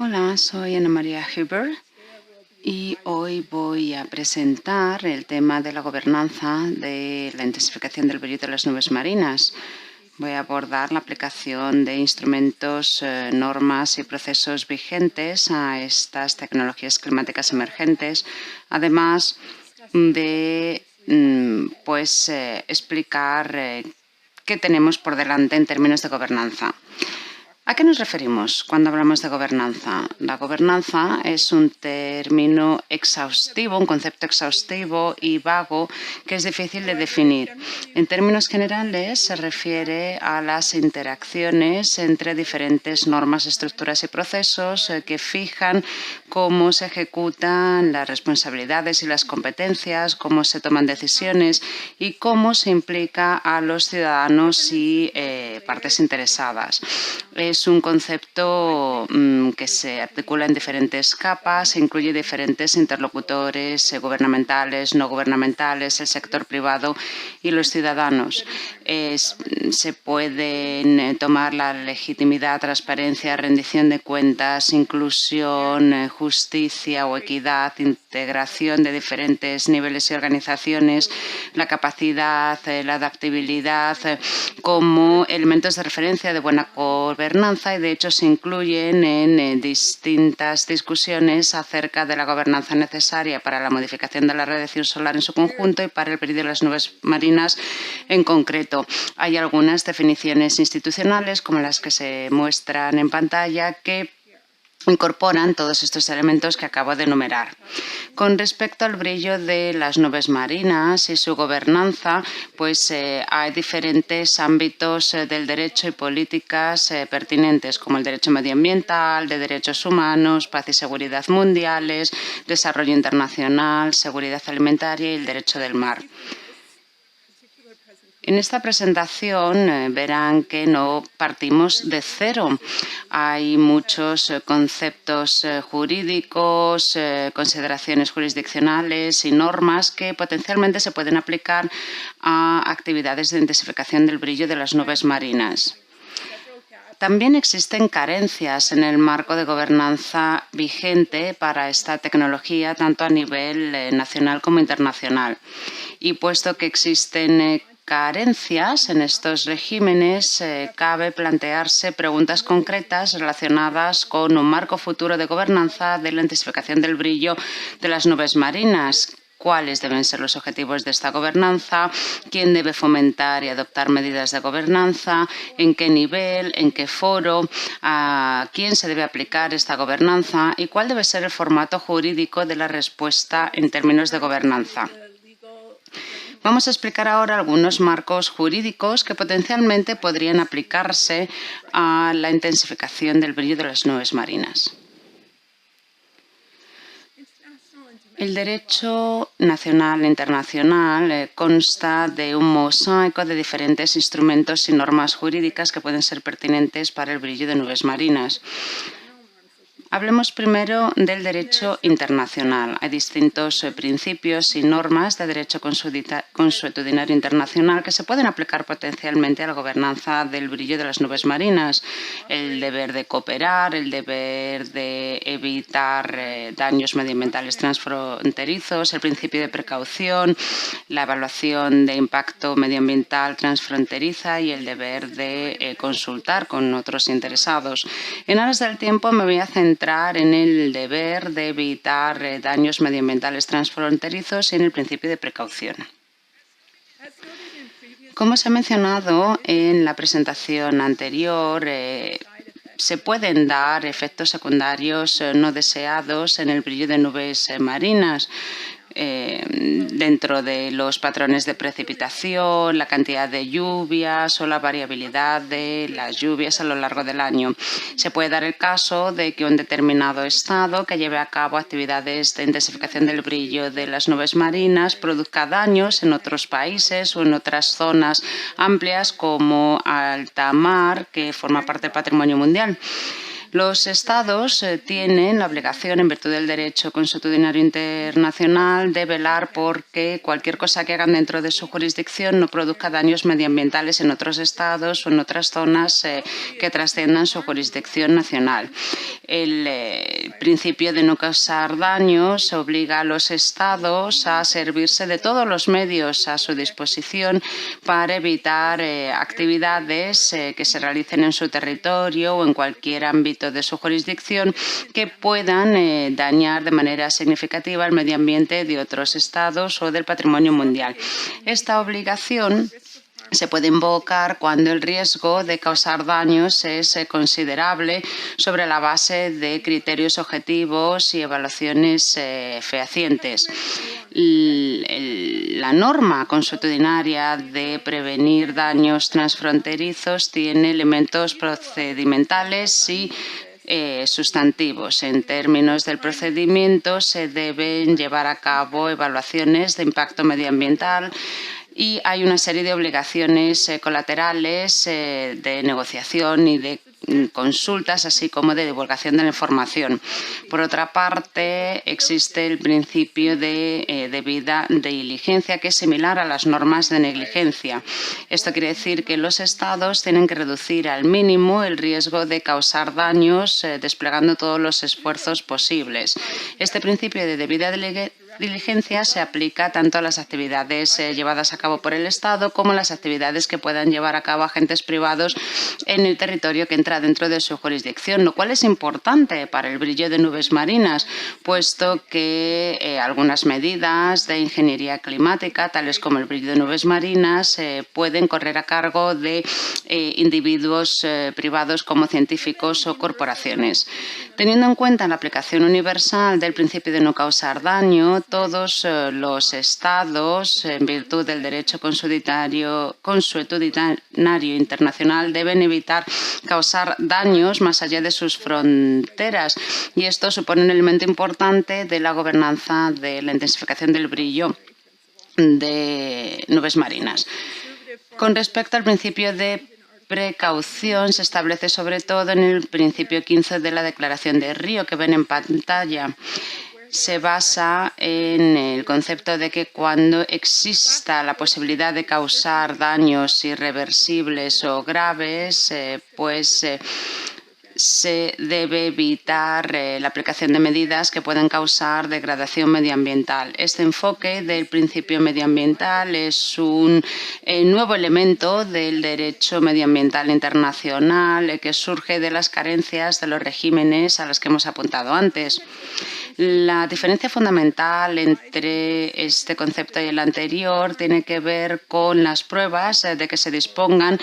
Hola, soy Ana María Huber y hoy voy a presentar el tema de la gobernanza de la intensificación del brillo de las nubes marinas. Voy a abordar la aplicación de instrumentos, normas y procesos vigentes a estas tecnologías climáticas emergentes, además de explicar qué tenemos por delante en términos de gobernanza. ¿A qué nos referimos cuando hablamos de gobernanza? La gobernanza es un término exhaustivo, un concepto exhaustivo y vago que es difícil de definir. En términos generales, se refiere a las interacciones entre diferentes normas, estructuras y procesos que fijan cómo se ejecutan las responsabilidades y las competencias, cómo se toman decisiones y cómo se implica a los ciudadanos y partes interesadas. Es un concepto que se articula en diferentes capas, incluye diferentes interlocutores gubernamentales, no gubernamentales, el sector privado y los ciudadanos. Se pueden tomar la legitimidad, transparencia, rendición de cuentas, inclusión, justicia o equidad, integración de diferentes niveles y organizaciones, la capacidad, la adaptabilidad, como elementos de referencia de buena gobernanza y de hecho se incluyen en distintas discusiones acerca de la gobernanza necesaria para la modificación de la radiación solar en su conjunto y para el brillo de las nubes marinas en concreto. Hay algunas definiciones institucionales, como las que se muestran en pantalla, que incorporan todos estos elementos que acabo de enumerar. Con respecto al brillo de las nubes marinas y su gobernanza, hay diferentes ámbitos del derecho y políticas pertinentes, como el derecho medioambiental, de derechos humanos, paz y seguridad mundiales, desarrollo internacional, seguridad alimentaria y el derecho del mar. En esta presentación verán que no partimos de cero. Hay muchos conceptos jurídicos, consideraciones jurisdiccionales y normas que potencialmente se pueden aplicar a actividades de intensificación del brillo de las nubes marinas. También existen carencias en el marco de gobernanza vigente para esta tecnología, tanto a nivel nacional como internacional. Y puesto que existen carencias en estos regímenes, cabe plantearse preguntas concretas relacionadas con un marco futuro de gobernanza de la intensificación del brillo de las nubes marinas. ¿Cuáles deben ser los objetivos de esta gobernanza? ¿Quién debe fomentar y adoptar medidas de gobernanza? ¿En qué nivel? ¿En qué foro? ¿A quién se debe aplicar esta gobernanza? ¿Y cuál debe ser el formato jurídico de la respuesta en términos de gobernanza? Vamos a explicar ahora algunos marcos jurídicos que potencialmente podrían aplicarse a la intensificación del brillo de las nubes marinas. El derecho nacional e internacional consta de un mosaico de diferentes instrumentos y normas jurídicas que pueden ser pertinentes para el brillo de nubes marinas. Hablemos primero del derecho internacional. Hay distintos principios y normas de derecho consuetudinario internacional que se pueden aplicar potencialmente a la gobernanza del brillo de las nubes marinas. El deber de cooperar, el deber de evitar daños medioambientales transfronterizos, el principio de precaución, la evaluación de impacto medioambiental transfronteriza y el deber de consultar con otros interesados. En aras del tiempo me voy a centrar en el deber de evitar daños medioambientales transfronterizos y en el principio de precaución. Como se ha mencionado en la presentación anterior, se pueden dar efectos secundarios no deseados en el brillo de nubes marinas, dentro de los patrones de precipitación, la cantidad de lluvias o la variabilidad de las lluvias a lo largo del año. Se puede dar el caso de que un determinado estado que lleve a cabo actividades de intensificación del brillo de las nubes marinas produzca daños en otros países o en otras zonas amplias como alta mar, que forma parte del patrimonio mundial. Los Estados tienen la obligación, en virtud del derecho consuetudinario internacional, de velar porque cualquier cosa que hagan dentro de su jurisdicción no produzca daños medioambientales en otros estados o en otras zonas que trasciendan su jurisdicción nacional. El principio de no causar daños obliga a los Estados a servirse de todos los medios a su disposición para evitar actividades que se realicen en su territorio o en cualquier ámbito de su jurisdicción que puedan dañar de manera significativa el medio ambiente de otros estados o del patrimonio mundial. Esta obligación se puede invocar cuando el riesgo de causar daños es considerable sobre la base de criterios objetivos y evaluaciones fehacientes. La norma consuetudinaria de prevenir daños transfronterizos tiene elementos procedimentales y sustantivos. En términos del procedimiento, se deben llevar a cabo evaluaciones de impacto medioambiental y hay una serie de obligaciones colaterales de negociación y de consultas, así como de divulgación de la información. Por otra parte, existe el principio de debida diligencia, que es similar a las normas de negligencia. Esto quiere decir que los Estados tienen que reducir al mínimo el riesgo de causar daños desplegando todos los esfuerzos posibles. Este principio de debida diligencia se aplica tanto a las actividades llevadas a cabo por el Estado como a las actividades que puedan llevar a cabo agentes privados en el territorio que entra dentro de su jurisdicción, lo cual es importante para el brillo de nubes marinas, puesto que algunas medidas de ingeniería climática, tales como el brillo de nubes marinas, pueden correr a cargo de individuos privados como científicos o corporaciones. Teniendo en cuenta la aplicación universal del principio de no causar daño, todos los Estados, en virtud del derecho consuetudinario internacional, deben evitar causar daños más allá de sus fronteras. Y esto supone un elemento importante de la gobernanza de la intensificación del brillo de nubes marinas. Con respecto al principio de precaución, se establece sobre todo en el principio 15 de la Declaración de Río, que ven en pantalla. Se basa en el concepto de que cuando exista la posibilidad de causar daños irreversibles o graves, se debe evitar la aplicación de medidas que puedan causar degradación medioambiental. Este enfoque del principio medioambiental es un nuevo elemento del derecho medioambiental internacional que surge de las carencias de los regímenes a los que hemos apuntado antes. La diferencia fundamental entre este concepto y el anterior tiene que ver con las pruebas de que se dispongan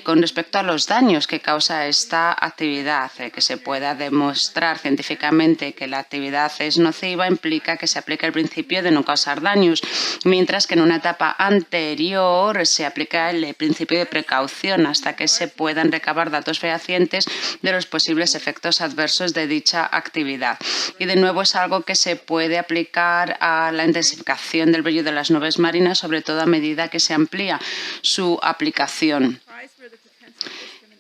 con respecto a los daños que causa esta actividad. Que se pueda demostrar científicamente que la actividad es nociva implica que se aplica el principio de no causar daños, mientras que en una etapa anterior se aplica el principio de precaución hasta que se puedan recabar datos fehacientes de los posibles efectos adversos de dicha actividad. Y de nuevo es algo que se puede aplicar a la intensificación del brillo de las nubes marinas, sobre todo a medida que se amplía su aplicación.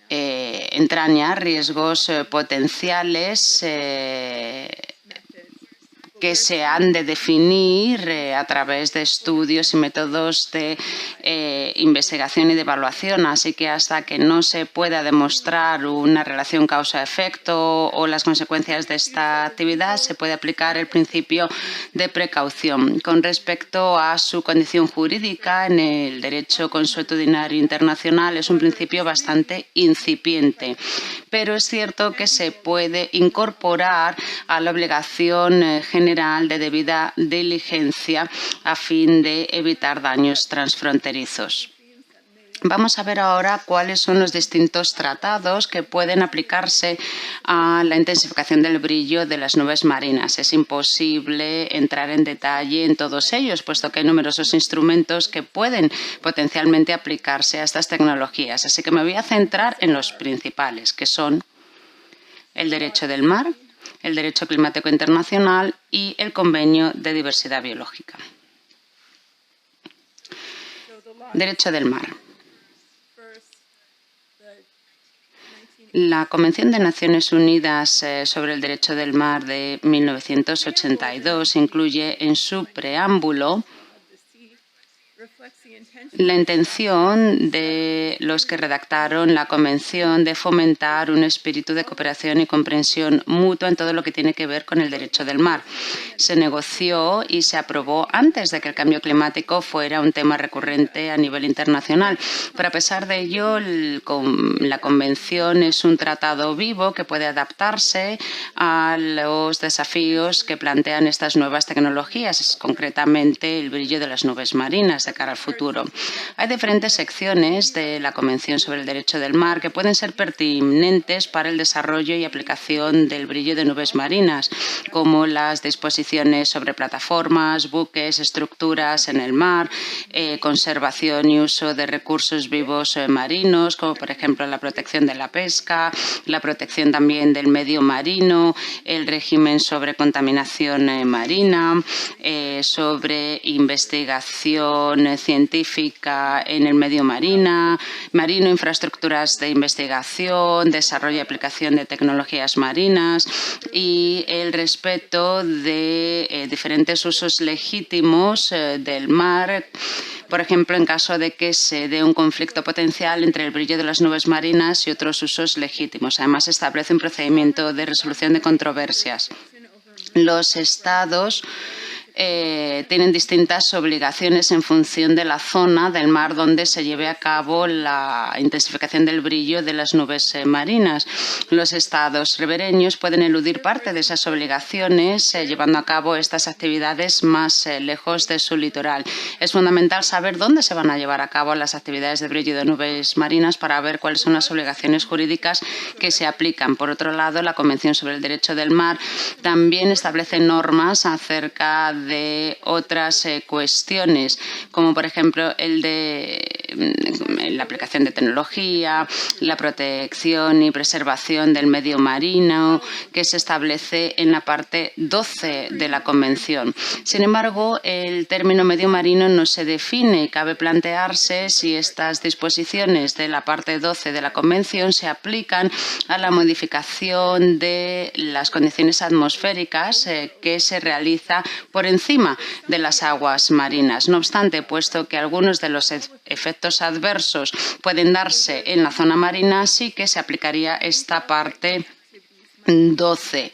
Entraña riesgos potenciales que se han de definir a través de estudios y métodos de investigación y de evaluación. Así que hasta que no se pueda demostrar una relación causa-efecto o las consecuencias de esta actividad, se puede aplicar el principio de precaución. Con respecto a su condición jurídica, en el derecho consuetudinario internacional es un principio bastante incipiente, pero es cierto que se puede incorporar a la obligación general de debida diligencia a fin de evitar daños transfronterizos. Vamos a ver ahora cuáles son los distintos tratados que pueden aplicarse a la intensificación del brillo de las nubes marinas. Es imposible entrar en detalle en todos ellos, puesto que hay numerosos instrumentos que pueden potencialmente aplicarse a estas tecnologías. Así que me voy a centrar en los principales, que son el derecho del mar, el derecho climático internacional y el convenio de diversidad biológica. Derecho del mar. La Convención de Naciones Unidas sobre el Derecho del Mar de 1982 incluye en su preámbulo la intención de los que redactaron la Convención de fomentar un espíritu de cooperación y comprensión mutua en todo lo que tiene que ver con el derecho del mar. Se negoció y se aprobó antes de que el cambio climático fuera un tema recurrente a nivel internacional. Pero a pesar de ello, la Convención es un tratado vivo que puede adaptarse a los desafíos que plantean estas nuevas tecnologías, concretamente el brillo de las nubes marinas de cara al futuro. Hay diferentes secciones de la Convención sobre el Derecho del Mar que pueden ser pertinentes para el desarrollo y aplicación del brillo de nubes marinas, como las disposiciones sobre plataformas, buques, estructuras en el mar, conservación y uso de recursos vivos marinos, como por ejemplo la protección de la pesca, la protección también del medio marino, el régimen sobre contaminación marina, sobre investigación científica en el medio marino, infraestructuras de investigación, desarrollo y aplicación de tecnologías marinas y el respeto de diferentes usos legítimos del mar, por ejemplo, en caso de que se dé un conflicto potencial entre el brillo de las nubes marinas y otros usos legítimos. Además, establece un procedimiento de resolución de controversias. Los Estados tienen distintas obligaciones en función de la zona del mar donde se lleve a cabo la intensificación del brillo de las nubes marinas. Los Estados ribereños pueden eludir parte de esas obligaciones llevando a cabo estas actividades más lejos de su litoral. Es fundamental saber dónde se van a llevar a cabo las actividades de brillo de nubes marinas para ver cuáles son las obligaciones jurídicas que se aplican. Por otro lado, la Convención sobre el Derecho del Mar también establece normas acerca de otras cuestiones, como por ejemplo el de la aplicación de tecnología, la protección y preservación del medio marino, que se establece en la parte 12 de la Convención. Sin embargo, el término medio marino no se define y cabe plantearse si estas disposiciones de la parte 12 de la Convención se aplican a la modificación de las condiciones atmosféricas que se realiza por encima de las aguas marinas. No obstante, puesto que algunos de los efectos adversos pueden darse en la zona marina, sí que se aplicaría esta parte 12.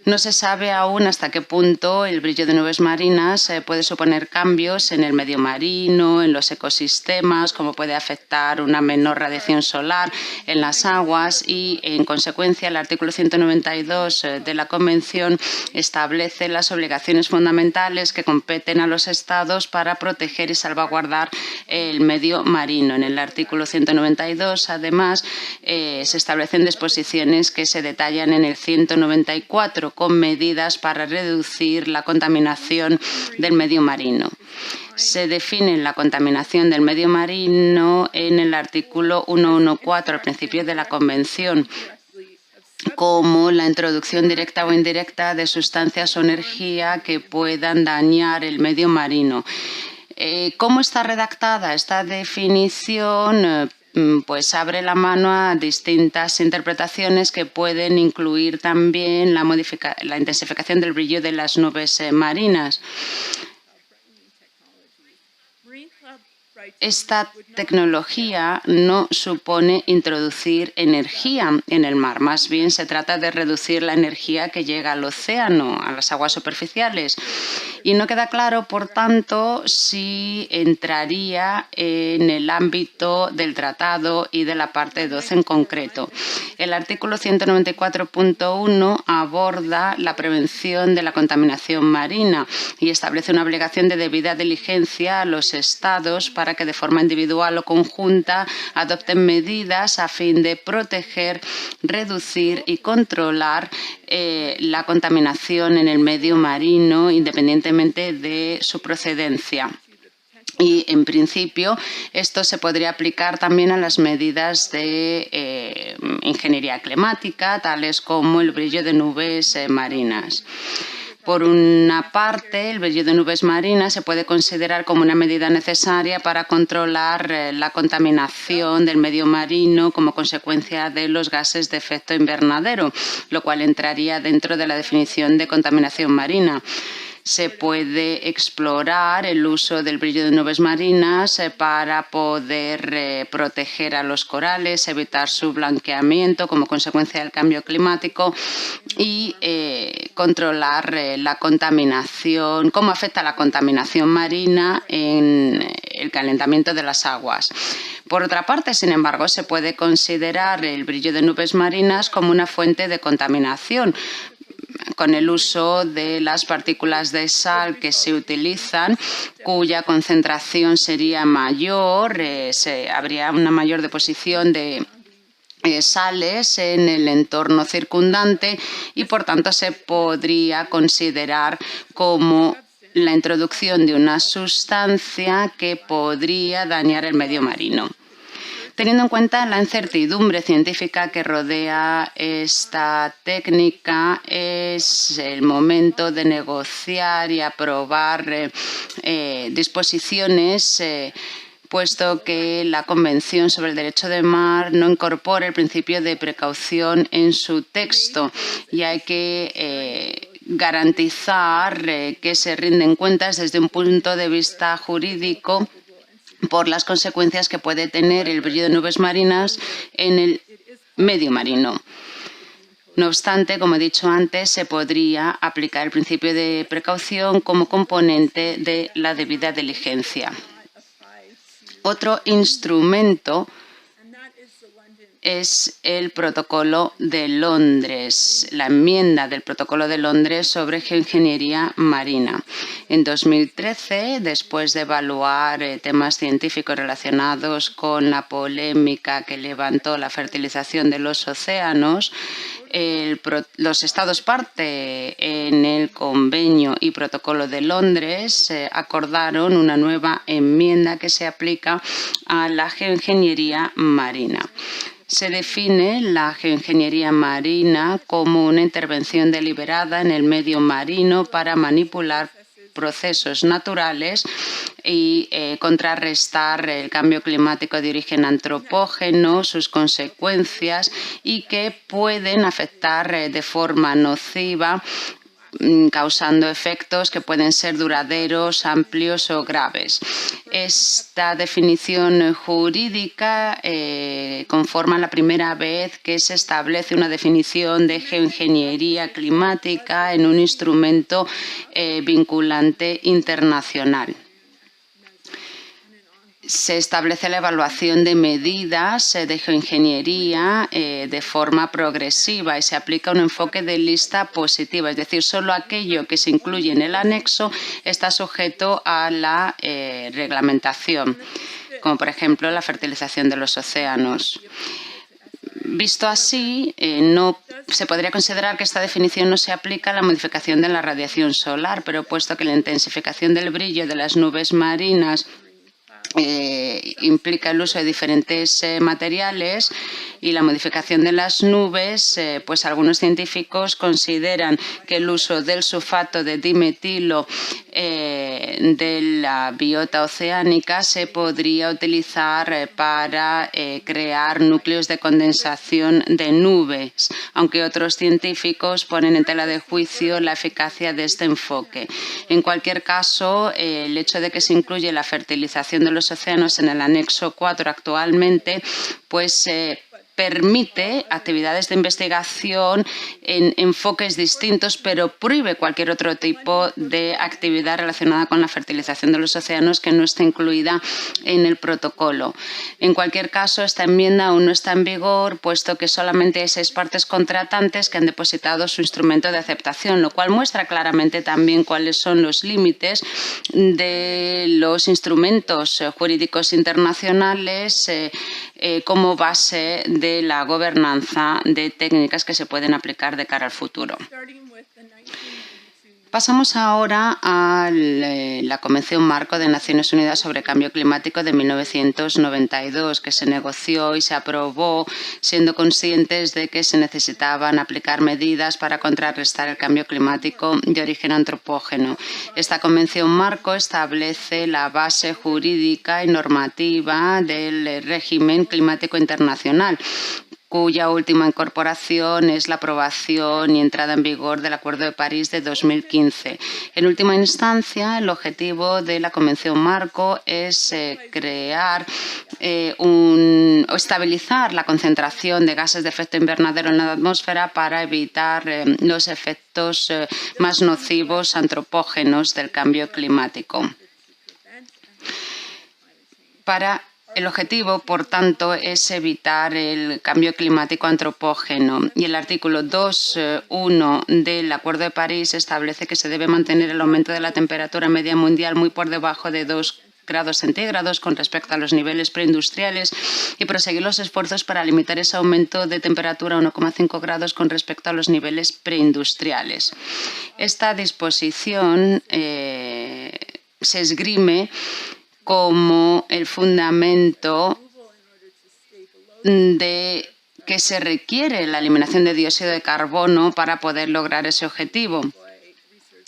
No se sabe aún hasta qué punto el brillo de nubes marinas puede suponer cambios en el medio marino, en los ecosistemas, cómo puede afectar una menor radiación solar en las aguas y, en consecuencia, el artículo 192 de la Convención establece las obligaciones fundamentales que competen a los Estados para proteger y salvaguardar el medio marino. En el artículo 192, además, se establecen disposiciones que se detallan en el 194 con medidas para reducir la contaminación del medio marino. Se define la contaminación del medio marino en el artículo 114, al principio de la Convención, como la introducción directa o indirecta de sustancias o energía que puedan dañar el medio marino. ¿Cómo está redactada esta definición? Pues abre la mano a distintas interpretaciones que pueden incluir también la intensificación del brillo de las nubes marinas. Esta tecnología no supone introducir energía en el mar, más bien se trata de reducir la energía que llega al océano, a las aguas superficiales. Y no queda claro, por tanto, si entraría en el ámbito del tratado y de la parte 12 en concreto. El artículo 194.1 aborda la prevención de la contaminación marina y establece una obligación de debida diligencia a los Estados para que de forma individual o conjunta adopten medidas a fin de proteger, reducir y controlar la contaminación en el medio marino, independientemente de su procedencia. Y, en principio, esto se podría aplicar también a las medidas de ingeniería climática, tales como el brillo de nubes marinas. Por una parte, el brillo de nubes marinas se puede considerar como una medida necesaria para controlar la contaminación del medio marino como consecuencia de los gases de efecto invernadero, lo cual entraría dentro de la definición de contaminación marina. Se puede explorar el uso del brillo de nubes marinas para poder proteger a los corales, evitar su blanqueamiento como consecuencia del cambio climático y controlar la contaminación, cómo afecta la contaminación marina en el calentamiento de las aguas. Por otra parte, sin embargo, se puede considerar el brillo de nubes marinas como una fuente de contaminación, con el uso de las partículas de sal que se utilizan, cuya concentración sería mayor, habría una mayor deposición de sales en el entorno circundante y, por tanto, se podría considerar como la introducción de una sustancia que podría dañar el medio marino. Teniendo en cuenta la incertidumbre científica que rodea esta técnica, es el momento de negociar y aprobar disposiciones, puesto que la Convención sobre el Derecho de Mar no incorpora el principio de precaución en su texto y hay que garantizar que se rinden cuentas desde un punto de vista jurídico por las consecuencias que puede tener el brillo de nubes marinas en el medio marino. No obstante, como he dicho antes, se podría aplicar el principio de precaución como componente de la debida diligencia. Otro instrumento es el Protocolo de Londres, la enmienda del Protocolo de Londres sobre geoingeniería marina. En 2013, después de evaluar temas científicos relacionados con la polémica que levantó la fertilización de los océanos, los Estados parte en el Convenio y Protocolo de Londres acordaron una nueva enmienda que se aplica a la geoingeniería marina. Se define la geoingeniería marina como una intervención deliberada en el medio marino para manipular procesos naturales y contrarrestar el cambio climático de origen antropógeno, sus consecuencias y que pueden afectar de forma nociva, causando efectos que pueden ser duraderos, amplios o graves. Esta definición jurídica conforma la primera vez que se establece una definición de geoingeniería climática en un instrumento vinculante internacional. Se establece la evaluación de medidas de geoingeniería de forma progresiva y se aplica un enfoque de lista positiva, es decir, solo aquello que se incluye en el anexo está sujeto a la reglamentación, como por ejemplo la fertilización de los océanos. Visto así, no se podría considerar que esta definición no se aplica a la modificación de la radiación solar, pero puesto que la intensificación del brillo de las nubes marinas implica el uso de diferentes materiales y la modificación de las nubes, pues algunos científicos consideran que el uso del sulfato de dimetilo de la biota oceánica se podría utilizar para crear núcleos de condensación de nubes, aunque otros científicos ponen en tela de juicio la eficacia de este enfoque. En cualquier caso, el hecho de que se incluye la fertilización de los océanos en el anexo 4 actualmente, pues permite actividades de investigación en enfoques distintos, pero prohíbe cualquier otro tipo de actividad relacionada con la fertilización de los océanos que no esté incluida en el protocolo. En cualquier caso, esta enmienda aún no está en vigor, puesto que solamente hay 6 partes contratantes que han depositado su instrumento de aceptación, lo cual muestra claramente también cuáles son los límites de los instrumentos jurídicos internacionales como base de la gobernanza de técnicas que se pueden aplicar de cara al futuro. Pasamos ahora a la Convención Marco de Naciones Unidas sobre Cambio Climático de 1992, que se negoció y se aprobó siendo conscientes de que se necesitaban aplicar medidas para contrarrestar el cambio climático de origen antropógeno. Esta Convención Marco establece la base jurídica y normativa del régimen climático internacional, cuya última incorporación es la aprobación y entrada en vigor del Acuerdo de París de 2015. En última instancia, el objetivo de la Convención Marco es crear o estabilizar la concentración de gases de efecto invernadero en la atmósfera para evitar los efectos más nocivos antropógenos del cambio climático. El objetivo, por tanto, es evitar el cambio climático antropógeno y el artículo 2.1 del Acuerdo de París establece que se debe mantener el aumento de la temperatura media mundial muy por debajo de 2 grados centígrados con respecto a los niveles preindustriales y proseguir los esfuerzos para limitar ese aumento de temperatura a 1,5 grados con respecto a los niveles preindustriales. Esta disposición se esgrime como el fundamento de que se requiere la eliminación de dióxido de carbono para poder lograr ese objetivo.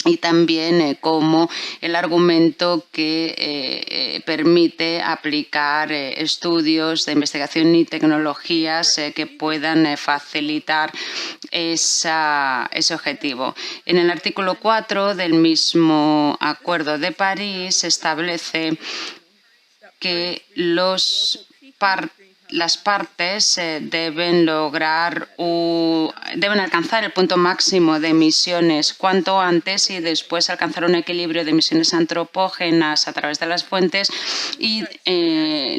Y también como el argumento que permite aplicar estudios de investigación y tecnologías que puedan facilitar ese objetivo. En el artículo 4 del mismo Acuerdo de París se establece que las partes deben alcanzar el punto máximo de emisiones cuanto antes y después alcanzar un equilibrio de emisiones antropógenas a través de las fuentes y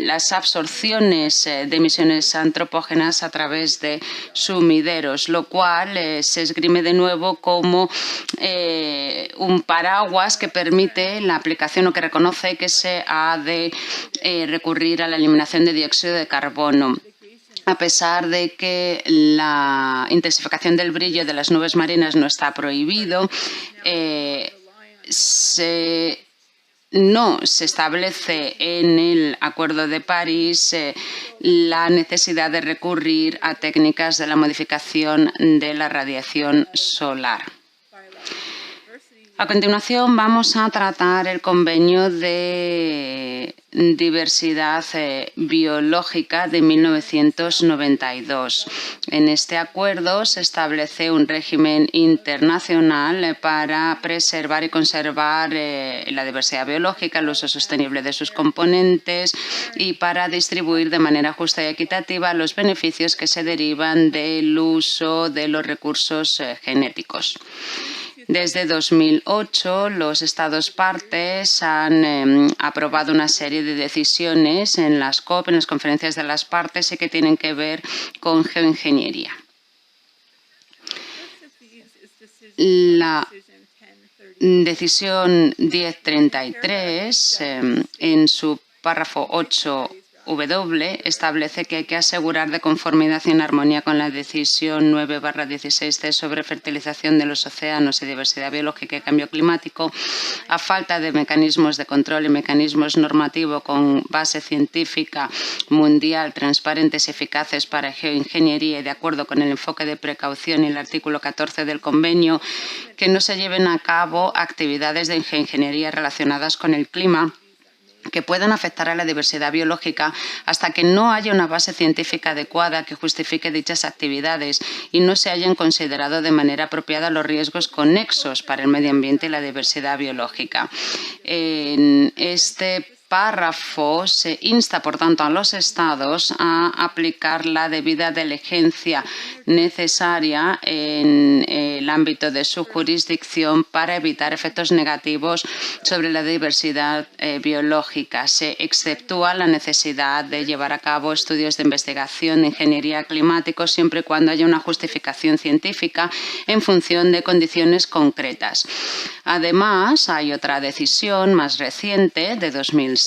las absorciones de emisiones antropógenas a través de sumideros, lo cual se esgrime de nuevo como un paraguas que permite la aplicación o que reconoce que se ha de recurrir a la eliminación de dióxido de carbono. A pesar de que la intensificación del brillo de las nubes marinas no está prohibido, no se establece en el Acuerdo de París la necesidad de recurrir a técnicas de la modificación de la radiación solar. A continuación vamos a tratar el convenio de diversidad biológica de 1992. En este acuerdo se establece un régimen internacional para preservar y conservar la diversidad biológica, el uso sostenible de sus componentes y para distribuir de manera justa y equitativa los beneficios que se derivan del uso de los recursos genéticos. Desde 2008, los Estados partes han aprobado una serie de decisiones en las COP, en las conferencias de las partes, y que tienen que ver con geoingeniería. La decisión 1033, en su párrafo 8, establece que hay que asegurar de conformidad y en armonía con la decisión 9/16C sobre fertilización de los océanos y diversidad biológica y cambio climático, a falta de mecanismos de control y mecanismos normativos con base científica mundial, transparentes y eficaces para geoingeniería y de acuerdo con el enfoque de precaución y el artículo 14 del convenio, que no se lleven a cabo actividades de geoingeniería relacionadas con el clima que puedan afectar a la diversidad biológica hasta que no haya una base científica adecuada que justifique dichas actividades y no se hayan considerado de manera apropiada los riesgos conexos para el medio ambiente y la diversidad biológica. En este párrafo se insta, por tanto, a los Estados a aplicar la debida diligencia necesaria en el ámbito de su jurisdicción para evitar efectos negativos sobre la diversidad biológica. Se exceptúa la necesidad de llevar a cabo estudios de investigación de ingeniería climática siempre y cuando haya una justificación científica en función de condiciones concretas. Además, hay otra decisión más reciente, de 2006,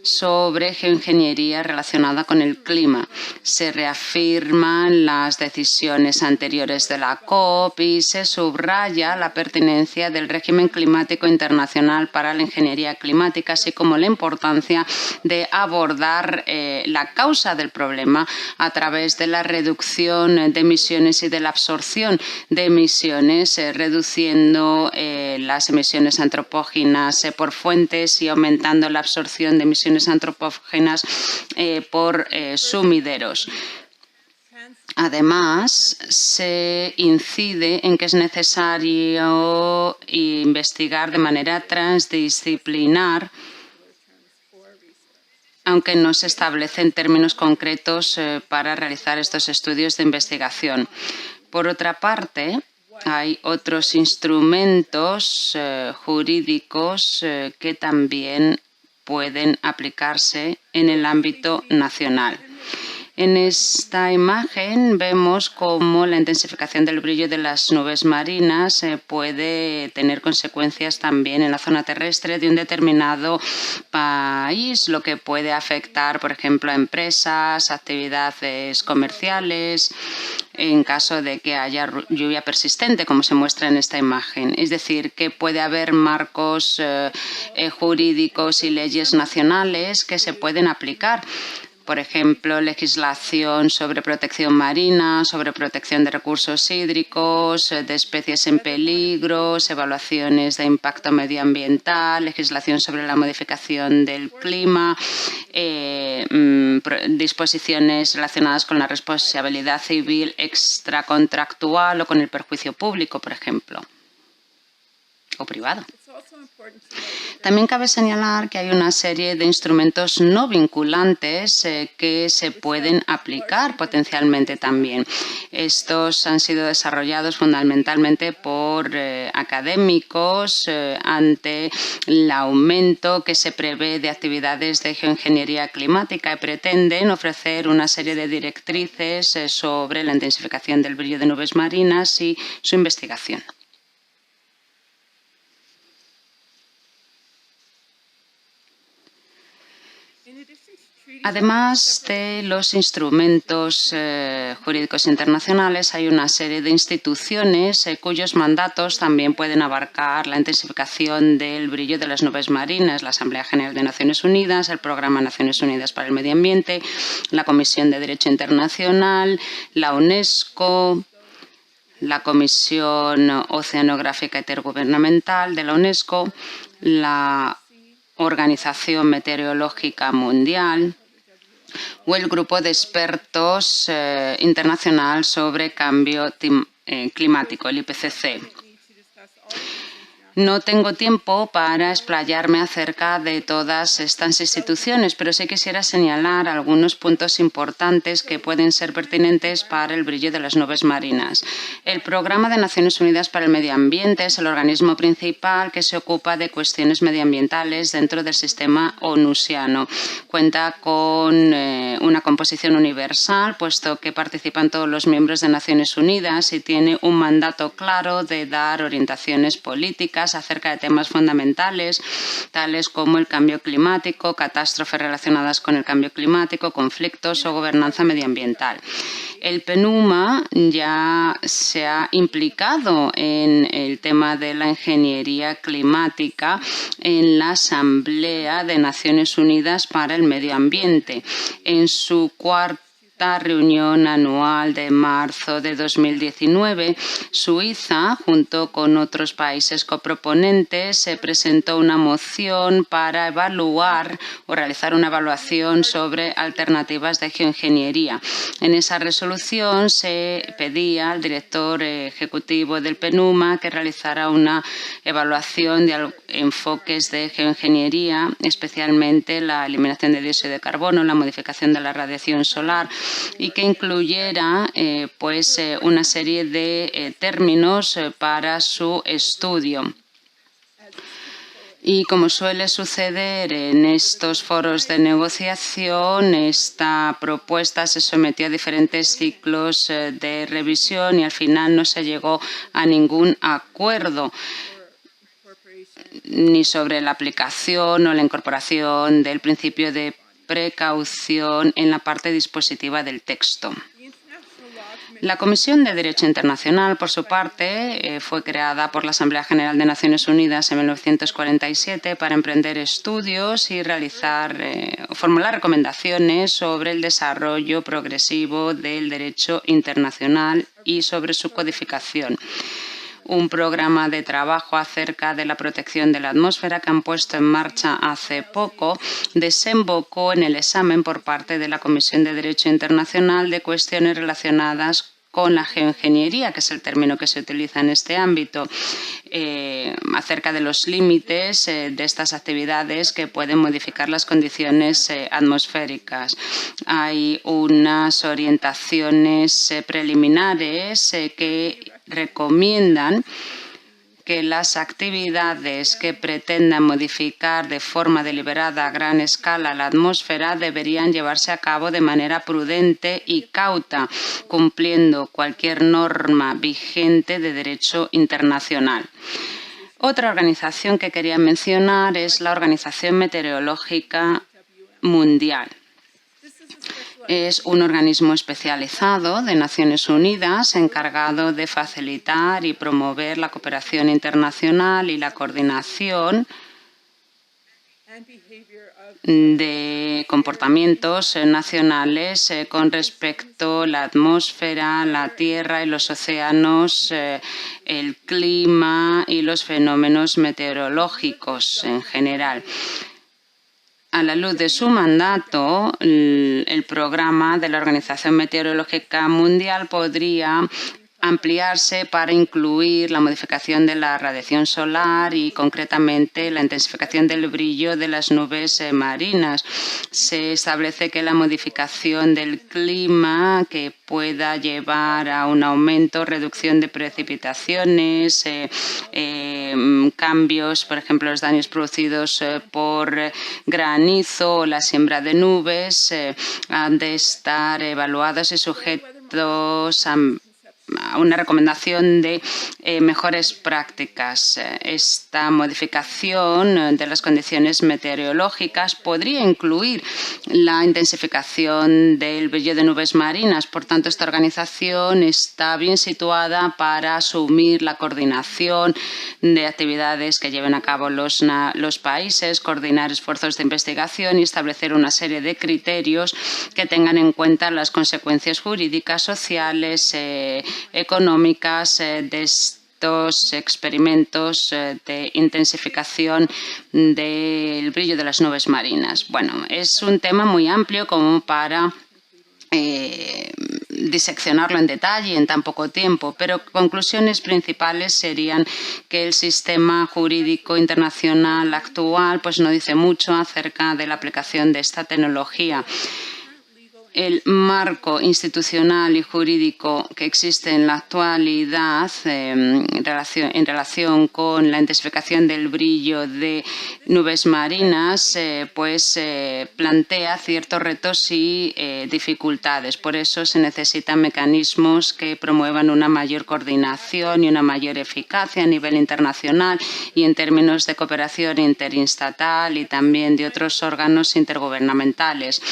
sobre geoingeniería relacionada con el clima. Se reafirman las decisiones anteriores de la COP y se subraya la pertinencia del régimen climático internacional para la ingeniería climática, así como la importancia de abordar la causa del problema a través de la reducción de emisiones y de la absorción de emisiones, reduciendo las emisiones antropógenas por fuentes y aumentando la absorción de emisiones antropógenas por sumideros. Además, se incide en que es necesario investigar de manera transdisciplinar, aunque no se establecen términos concretos para realizar estos estudios de investigación. Por otra parte, hay otros instrumentos jurídicos que también pueden aplicarse en el ámbito nacional. En esta imagen vemos cómo la intensificación del brillo de las nubes marinas puede tener consecuencias también en la zona terrestre de un determinado país, lo que puede afectar, por ejemplo, a empresas, actividades comerciales, en caso de que haya lluvia persistente, como se muestra en esta imagen. Es decir, que puede haber marcos jurídicos y leyes nacionales que se pueden aplicar. Por ejemplo, legislación sobre protección marina, sobre protección de recursos hídricos, de especies en peligro, evaluaciones de impacto medioambiental, legislación sobre la modificación del clima, disposiciones relacionadas con la responsabilidad civil extracontractual o con el perjuicio público, por ejemplo, o privado. También cabe señalar que hay una serie de instrumentos no vinculantes que se pueden aplicar potencialmente también. Estos han sido desarrollados fundamentalmente por académicos ante el aumento que se prevé de actividades de geoingeniería climática y pretenden ofrecer una serie de directrices sobre la intensificación del brillo de nubes marinas y su investigación. Además de los instrumentos jurídicos internacionales, hay una serie de instituciones cuyos mandatos también pueden abarcar la intensificación del brillo de las nubes marinas: la Asamblea General de Naciones Unidas, el Programa Naciones Unidas para el Medio Ambiente, la Comisión de Derecho Internacional, la UNESCO, la Comisión Oceanográfica Intergubernamental de la UNESCO, la Organización Meteorológica Mundial o el Grupo de Expertos Internacional sobre Cambio Climático, el IPCC. No tengo tiempo para explayarme acerca de todas estas instituciones, pero sí quisiera señalar algunos puntos importantes que pueden ser pertinentes para el brillo de las nubes marinas. El Programa de Naciones Unidas para el Medio Ambiente es el organismo principal que se ocupa de cuestiones medioambientales dentro del sistema onusiano. Cuenta con una composición universal, puesto que participan todos los miembros de Naciones Unidas, y tiene un mandato claro de dar orientaciones políticas acerca de temas fundamentales, tales como el cambio climático, catástrofes relacionadas con el cambio climático, conflictos o gobernanza medioambiental. El PNUMA ya se ha implicado en el tema de la ingeniería climática en la Asamblea de Naciones Unidas para el Medio Ambiente. En su cuarta reunión anual de marzo de 2019, Suiza, junto con otros países coproponentes, se presentó una moción para evaluar o realizar una evaluación sobre alternativas de geoingeniería. En esa resolución se pedía al director ejecutivo del PNUMA que realizara una evaluación de enfoques de geoingeniería, especialmente la eliminación de dióxido de carbono, la modificación de la radiación solar, y que incluyera una serie de términos para su estudio. Y como suele suceder en estos foros de negociación, esta propuesta se sometió a diferentes ciclos de revisión y al final no se llegó a ningún acuerdo. ni sobre la aplicación o la incorporación del principio de precaución en la parte dispositiva del texto. La Comisión de Derecho Internacional, por su parte, fue creada por la Asamblea General de Naciones Unidas en 1947 para emprender estudios y formular recomendaciones sobre el desarrollo progresivo del derecho internacional y sobre su codificación. Un programa de trabajo acerca de la protección de la atmósfera que han puesto en marcha hace poco desembocó en el examen por parte de la Comisión de Derecho Internacional de cuestiones relacionadas con la geoingeniería, que es el término que se utiliza en este ámbito, acerca de los límites de estas actividades que pueden modificar las condiciones atmosféricas. Hay unas orientaciones preliminares que recomiendan que las actividades que pretendan modificar de forma deliberada a gran escala la atmósfera deberían llevarse a cabo de manera prudente y cauta, cumpliendo cualquier norma vigente de derecho internacional. Otra organización que quería mencionar es la Organización Meteorológica Mundial. Es un organismo especializado de Naciones Unidas encargado de facilitar y promover la cooperación internacional y la coordinación de comportamientos nacionales con respecto a la atmósfera, la tierra y los océanos, el clima y los fenómenos meteorológicos en general. A la luz de su mandato, el programa de la Organización Meteorológica Mundial podría ampliarse para incluir la modificación de la radiación solar y, concretamente, la intensificación del brillo de las nubes marinas. Se establece que la modificación del clima que pueda llevar a un aumento, reducción de precipitaciones, cambios, por ejemplo, los daños producidos por granizo o la siembra de nubes, han de estar evaluados y sujetos a una recomendación de mejores prácticas. Esta modificación de las condiciones meteorológicas podría incluir la intensificación del brillo de nubes marinas. Por tanto, esta organización está bien situada para asumir la coordinación de actividades que lleven a cabo los países, coordinar esfuerzos de investigación y establecer una serie de criterios que tengan en cuenta las consecuencias jurídicas, sociales, económicas de estos experimentos de intensificación del brillo de las nubes marinas. Bueno, es un tema muy amplio como para diseccionarlo en detalle en tan poco tiempo, pero conclusiones principales serían que el sistema jurídico internacional actual pues no dice mucho acerca de la aplicación de esta tecnología. El marco institucional y jurídico que existe en la actualidad en relación con la intensificación del brillo de nubes marinas plantea ciertos retos y dificultades. Por eso se necesitan mecanismos que promuevan una mayor coordinación y una mayor eficacia a nivel internacional y en términos de cooperación interinstatal y también de otros órganos intergubernamentales.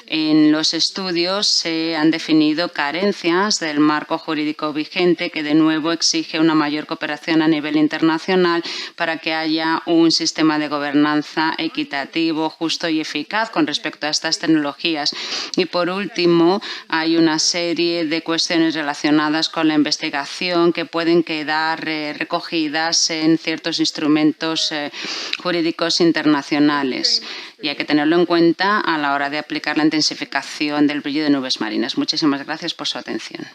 En los estudios se han definido carencias del marco jurídico vigente que de nuevo exige una mayor cooperación a nivel internacional para que haya un sistema de gobernanza equitativo, justo y eficaz con respecto a estas tecnologías. Y por último, hay una serie de cuestiones relacionadas con la investigación que pueden quedar recogidas en ciertos instrumentos jurídicos internacionales. Y hay que tenerlo en cuenta a la hora de aplicar la intensificación del brillo de nubes marinas. Muchísimas gracias por su atención.